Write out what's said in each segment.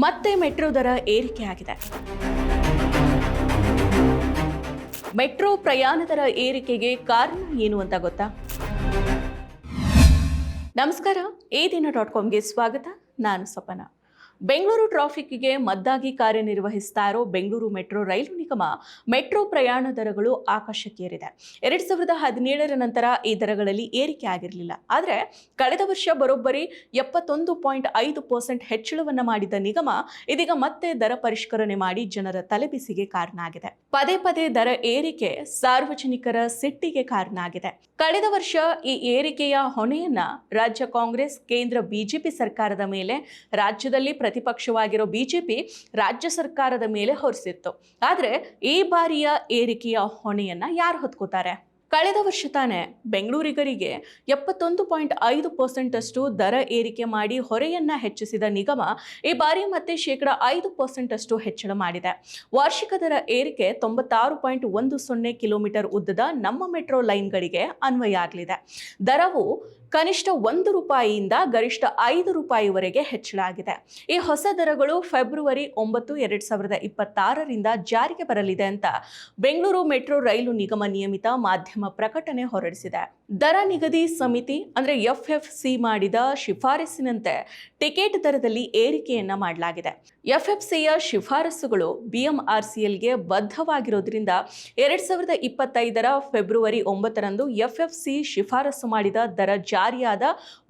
ಮತ್ತೆ ಮೆಟ್ರೋ ದರ ಏರಿಕೆಯಾಗಿದೆ. ಮೆಟ್ರೋ ಪ್ರಯಾಣ ದರ ಏರಿಕೆಗೆ ಕಾರಣ ಏನು ಅಂತ ಗೊತ್ತಾ? ನಮಸ್ಕಾರ, ಈ ದಿನ.comಗೆ ಸ್ವಾಗತ. ನಾನು ಸಪನ. ಬೆಂಗಳೂರು ಟ್ರಾಫಿಕ್ಗೆ ಮದ್ದಾಗಿ ಕಾರ್ಯನಿರ್ವಹಿಸ್ತಾ ಇರೋ ಬೆಂಗಳೂರು ಮೆಟ್ರೋ ರೈಲು ನಿಗಮ ಮೆಟ್ರೋ ಪ್ರಯಾಣ ದರಗಳು ಆಕಾಶಕ್ಕೇರಿದೆ. 2017ರ ನಂತರ ಈ ದರಗಳಲ್ಲಿ ಏರಿಕೆ ಆಗಿರಲಿಲ್ಲ. ಆದರೆ ಕಳೆದ ವರ್ಷ ಬರೋಬ್ಬರಿ 71.5% ಹೆಚ್ಚಳವನ್ನ ಮಾಡಿದ ನಿಗಮ ಇದೀಗ ಮತ್ತೆ ದರ ಪರಿಷ್ಕರಣೆ ಮಾಡಿ ಜನರ ತಲೆಬಿಸಿಗೆ ಕಾರಣ ಆಗಿದೆ. ಪದೇ ಪದೇ ದರ ಏರಿಕೆ ಸಾರ್ವಜನಿಕರ ಸಿಟ್ಟಿಗೆ ಕಾರಣ ಆಗಿದೆ. ಕಳೆದ ವರ್ಷ ಈ ಏರಿಕೆಯ ಹೊಣೆಯನ್ನ ರಾಜ್ಯ ಕಾಂಗ್ರೆಸ್, ಕೇಂದ್ರ ಬಿಜೆಪಿ ಸರ್ಕಾರದ ಮೇಲೆ, ರಾಜ್ಯದಲ್ಲಿ ಪ್ರತಿಪಕ್ಷವಾಗಿರೋ ಬಿಜೆಪಿ ರಾಜ್ಯ ಸರ್ಕಾರದ ಮೇಲೆ ಹೊರಿಸಿತ್ತು. ಆದ್ರೆ ಈ ಬಾರಿಯ ಏರಿಕೆಯ ಹೊಣೆಯನ್ನ ಯಾರು ಹೊತ್ಕೋತಾರೆ? ಕಳೆದ ವರ್ಷ ತಾನೇ ಬೆಂಗಳೂರಿಗರಿಗೆ 71.5% ಅಷ್ಟು ದರ ಏರಿಕೆ ಮಾಡಿ ಹೊರೆಯನ್ನ ಹೆಚ್ಚಿಸಿದ ನಿಗಮ ಈ ಬಾರಿ ಮತ್ತೆ 5% ಅಷ್ಟು ಹೆಚ್ಚಳ ಮಾಡಿದೆ. ವಾರ್ಷಿಕ ದರ ಏರಿಕೆ 96.10 ಕಿಲೋಮೀಟರ್ ಉದ್ದದ ನಮ್ಮ ಮೆಟ್ರೋ ಲೈನ್ಗಳಿಗೆ ಅನ್ವಯ ಆಗಲಿದೆ. ದರವು ಕನಿಷ್ಠ ₹1 ಗರಿಷ್ಠ ₹5ವರೆಗೆ ಹೆಚ್ಚಳ ಆಗಿದೆ. ಈ ಹೊಸ ದರಗಳು ಫೆಬ್ರವರಿ 9, 2026ರಿಂದ ಜಾರಿಗೆ ಬರಲಿದೆ ಅಂತ ಬೆಂಗಳೂರು ಮೆಟ್ರೋ ರೈಲು ನಿಗಮ ನಿಯಮಿತ ಮಾಧ್ಯಮ ಪ್ರಕಟಣೆ ಹೊರಡಿಸಿದೆ. ದರ ನಿಗದಿ ಸಮಿತಿ ಅಂದ್ರೆ FFC ಮಾಡಿದ ಶಿಫಾರಸಿನಂತೆ ಟಿಕೆಟ್ ದರದಲ್ಲಿ ಏರಿಕೆಯನ್ನ ಮಾಡಲಾಗಿದೆ. FFCಯ ಶಿಫಾರಸುಗಳು BMRCLಗೆ ಬದ್ಧವಾಗಿರೋದ್ರಿಂದ 2025ರ ಫೆಬ್ರವರಿ 9ರಂದು FFC ಶಿಫಾರಸು ಮಾಡಿದ ದರ ಜಾರಿಯಾದ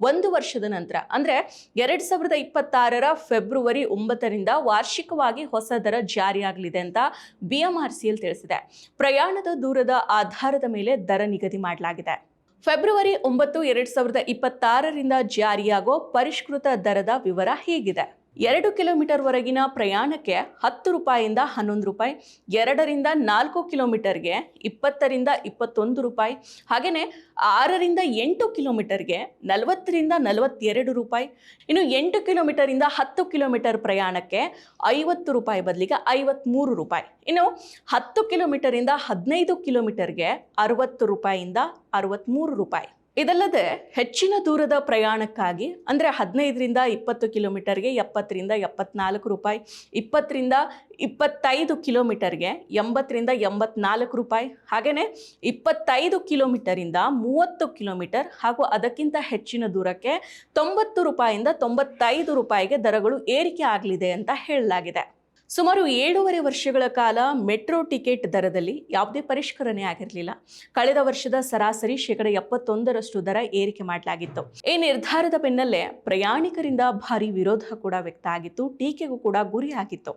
1 ವರ್ಷದ ನಂತರ ಅಂದ್ರೆ 2026ರ ಫೆಬ್ರವರಿ 9ರಿಂದ ವಾರ್ಷಿಕವಾಗಿ ಹೊಸ ದರ ಜಾರಿಯಾಗಲಿದೆ ಅಂತ BMRCL ತಿಳಿಸಿದೆ. ಪ್ರಯಾಣದ ದೂರದ ಆಧಾರದ ಮೇಲೆ ದರ ನಿಗದಿ ಮಾಡಲಾಗಿದೆ. ಫೆಬ್ರವರಿ 9, 2026ರಿಂದ ಜಾರಿಯಾಗೋ ಪರಿಷ್ಕೃತ ದರದ ವಿವರ ಹೀಗಿದೆ. 2 ಕಿಲೋಮೀಟರ್ ವರೆಗಿನ ಪ್ರಯಾಣಕ್ಕೆ ₹10 11, 2ರಿಂದ 4 ಕಿಲೋಮೀಟರ್ಗೆ ₹20 21, ಹಾಗೆಯೇ 6ರಿಂದ 8 ಕಿಲೋಮೀಟರ್ಗೆ ₹40 42, ಇನ್ನು 8 ಕಿಲೋಮೀಟರಿಂದ 10 ಕಿಲೋಮೀಟರ್ ಪ್ರಯಾಣಕ್ಕೆ ₹50 ಬದಲಿಗೆ ₹53, ಇನ್ನು 10 ಕಿಲೋಮೀಟರಿಂದ 15 ಕಿಲೋಮೀಟರ್ಗೆ ₹60 63. ಇದಲ್ಲದೆ ಹೆಚ್ಚಿನ ದೂರದ ಪ್ರಯಾಣಕ್ಕಾಗಿ ಅಂದರೆ 15ರಿಂದ 20 ಕಿಲೋಮೀಟರ್ಗೆ ₹70 74, 20ರಿಂದ 25 ಕಿಲೋಮೀಟರ್ಗೆ ₹80 84, ಹಾಗೆಯೇ 25 ಕಿಲೋಮೀಟರಿಂದ 30 ಕಿಲೋಮೀಟರ್ ಹಾಗೂ ಅದಕ್ಕಿಂತ ಹೆಚ್ಚಿನ ದೂರಕ್ಕೆ ₹90 95ಗೆ ದರಗಳು ಏರಿಕೆ ಆಗಲಿದೆ ಅಂತ ಹೇಳಲಾಗಿದೆ. ಸುಮಾರು 7.5 ವರ್ಷಗಳ ಕಾಲ ಮೆಟ್ರೋ ಟಿಕೆಟ್ ದರದಲ್ಲಿ ಯಾವುದೇ ಪರಿಷ್ಕರಣೆ ಆಗಿರಲಿಲ್ಲ. ಕಳೆದ ವರ್ಷದ ಸರಾಸರಿ 71% ದರ ಏರಿಕೆ ಮಾಡಲಾಗಿತ್ತು. ಈ ನಿರ್ಧಾರದ ಬೆನ್ನಲ್ಲೇ ಪ್ರಯಾಣಿಕರಿಂದ ಭಾರಿ ವಿರೋಧ ಕೂಡ ವ್ಯಕ್ತ ಆಗಿತ್ತು, ಟೀಕೆಗೂ ಕೂಡ ಗುರಿಯಾಗಿತ್ತು.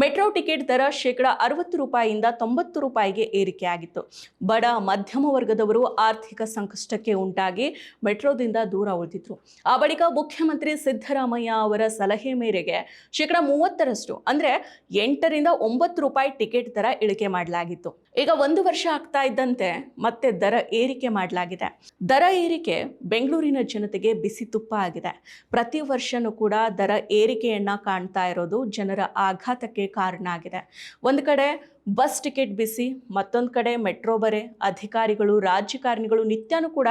ಮೆಟ್ರೋ ಟಿಕೆಟ್ ದರ ₹60 90ಗೆ ಏರಿಕೆಯಾಗಿತ್ತು. ಬಡ ಮಧ್ಯಮ ವರ್ಗದವರು ಆರ್ಥಿಕ ಸಂಕಷ್ಟಕ್ಕೆ ಉಂಟಾಗಿ ಮೆಟ್ರೋದಿಂದ ದೂರ ಉಳಿದಿದ್ರು. ಆ ಬಳಿಕ ಮುಖ್ಯಮಂತ್ರಿ ಸಿದ್ದರಾಮಯ್ಯ ಅವರ ಸಲಹೆ ಮೇರೆಗೆ ₹30 ಅಂದ್ರೆ ₹8ರಿಂದ ₹9 ಟಿಕೆಟ್ ದರ ಇಳಿಕೆ ಮಾಡಲಾಗಿತ್ತು. ಈಗ 1 ವರ್ಷ ಆಗ್ತಾ ಇದ್ದಂತೆ ಮತ್ತೆ ದರ ಏರಿಕೆ ಮಾಡಲಾಗಿದೆ. ದರ ಏರಿಕೆ ಬೆಂಗಳೂರಿನ ಜನತೆಗೆ ಬಿಸಿ ತುಪ್ಪ ಆಗಿದೆ. ಪ್ರತಿ ವರ್ಷನೂ ಕೂಡ ದರ ಏರಿಕೆಯನ್ನ ಕಾಣ್ತಾ ಇರೋದು ಜನರ ಆಘಾತಕ್ಕೆ ಕಾರಣ ಆಗಿದೆ. ಒಂದು ಕಡೆ ಬಸ್ ಟಿಕೆಟ್ ಬಿಸಿ, ಮತ್ತೊಂದು ಕಡೆ ಮೆಟ್ರೋ ಬರೆ. ಅಧಿಕಾರಿಗಳು, ರಾಜಕಾರಣಿಗಳು ನಿತ್ಯನೂ ಕೂಡ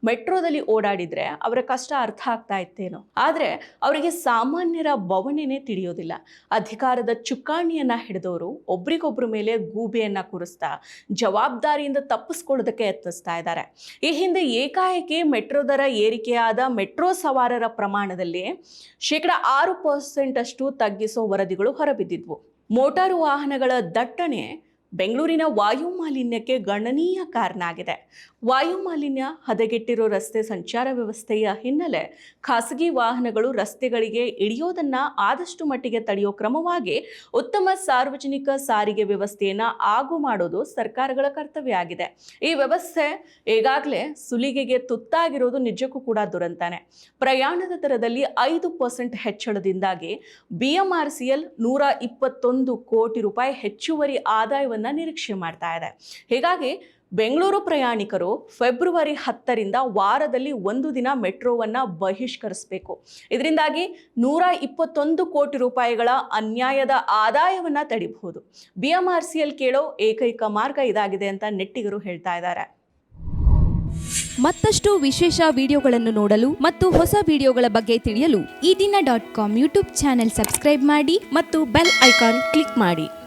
ಮೆಟ್ರೋದಲ್ಲಿ ಓಡಾಡಿದ್ರೆ ಅವರ ಕಷ್ಟ ಅರ್ಥ ಆಗ್ತಾ ಇತ್ತೇನೋ. ಆದ್ರೆ ಅವರಿಗೆ ಸಾಮಾನ್ಯರ ಬವಣೆನೇ ತಿಳಿಯೋದಿಲ್ಲ. ಅಧಿಕಾರದ ಚುಕ್ಕಾಣಿಯನ್ನ ಹಿಡಿದವರು ಒಬ್ರಿಗೊಬ್ರ ಮೇಲೆ ಗೂಬೆಯನ್ನ ಕೂರಿಸ್ತಾ ಜವಾಬ್ದಾರಿಯಿಂದ ತಪ್ಪಿಸ್ಕೊಳ್ಳೋದಕ್ಕೆ ಯತ್ನಿಸ್ತಾ ಇದ್ದಾರೆ. ಈ ಹಿಂದೆ ಏಕಾಏಕಿ ಮೆಟ್ರೋ ದರ ಏರಿಕೆಯಾದ ಮೆಟ್ರೋ ಸವಾರರ ಪ್ರಮಾಣದಲ್ಲಿ 6% ಅಷ್ಟು ತಗ್ಗಿಸೋ ವರದಿಗಳು ಹೊರಬಿದ್ದಿದ್ವು. ಮೋಟಾರು ವಾಹನಗಳ ದಟ್ಟಣೆ ಬೆಂಗಳೂರಿನ ವಾಯು ಮಾಲಿನ್ಯಕ್ಕೆ ಗಣನೀಯ ಕಾರಣ ಆಗಿದೆ. ವಾಯು ಮಾಲಿನ್ಯ, ಹದಗೆಟ್ಟಿರೋ ರಸ್ತೆ ಸಂಚಾರ ವ್ಯವಸ್ಥೆಯ ಹಿನ್ನೆಲೆ ಖಾಸಗಿ ವಾಹನಗಳು ರಸ್ತೆಗಳಿಗೆ ಇಳಿಯೋದನ್ನ ಆದಷ್ಟು ಮಟ್ಟಿಗೆ ತಡೆಯೋ ಕ್ರಮವಾಗಿ ಉತ್ತಮ ಸಾರ್ವಜನಿಕ ಸಾರಿಗೆ ವ್ಯವಸ್ಥೆಯನ್ನ ಆಗು ಮಾಡೋದು ಸರ್ಕಾರಗಳ ಕರ್ತವ್ಯ ಆಗಿದೆ. ಈ ವ್ಯವಸ್ಥೆ ಈಗಾಗಲೇ ಸುಲಿಗೆಗೆ ತುತ್ತಾಗಿರೋದು ನಿಜಕ್ಕೂ ಕೂಡ ದುರಂತಾನೆ. ಪ್ರಯಾಣದ ದರದಲ್ಲಿ 5% ಹೆಚ್ಚಳದಿಂದಾಗಿ BMRCL ₹121 ಕೋಟಿ ಹೆಚ್ಚುವರಿ ಆದಾಯವನ್ನು ನಿರೀಕ್ಷೆ ಮಾಡ್ತಾ ಇದೆ. ಹೀಗಾಗಿ ಬೆಂಗಳೂರು ಪ್ರಯಾಣಿಕರು ಫೆಬ್ರವರಿ 10ರಿಂದ ವಾರದಲ್ಲಿ 1 ದಿನ ಮೆಟ್ರೋವನ್ನ ಬಹಿಷ್ಕರಿಸಬೇಕು. ಇದರಿಂದಾಗಿ ₹121 ಕೋಟಿ ಅನ್ಯಾಯದ ಆದಾಯವನ್ನ ತಡಿಬಹುದು. BMRCL ಕೇಳೋ ಏಕೈಕ ಮಾರ್ಗ ಇದಾಗಿದೆ ಅಂತ ನೆಟ್ಟಿಗರು ಹೇಳ್ತಾ ಇದ್ದಾರೆ. ಮತ್ತಷ್ಟು ವಿಶೇಷ ವಿಡಿಯೋಗಳನ್ನು ನೋಡಲು ಮತ್ತು ಹೊಸ ವಿಡಿಯೋಗಳ ಬಗ್ಗೆ ತಿಳಿಯಲು ಈ ದಿನ .com ಯೂಟ್ಯೂಬ್ ಚಾನೆಲ್ ಸಬ್ಸ್ಕ್ರೈಬ್ ಮಾಡಿ ಮತ್ತು ಬೆಲ್ ಐಕಾನ್ ಕ್ಲಿಕ್ ಮಾಡಿ.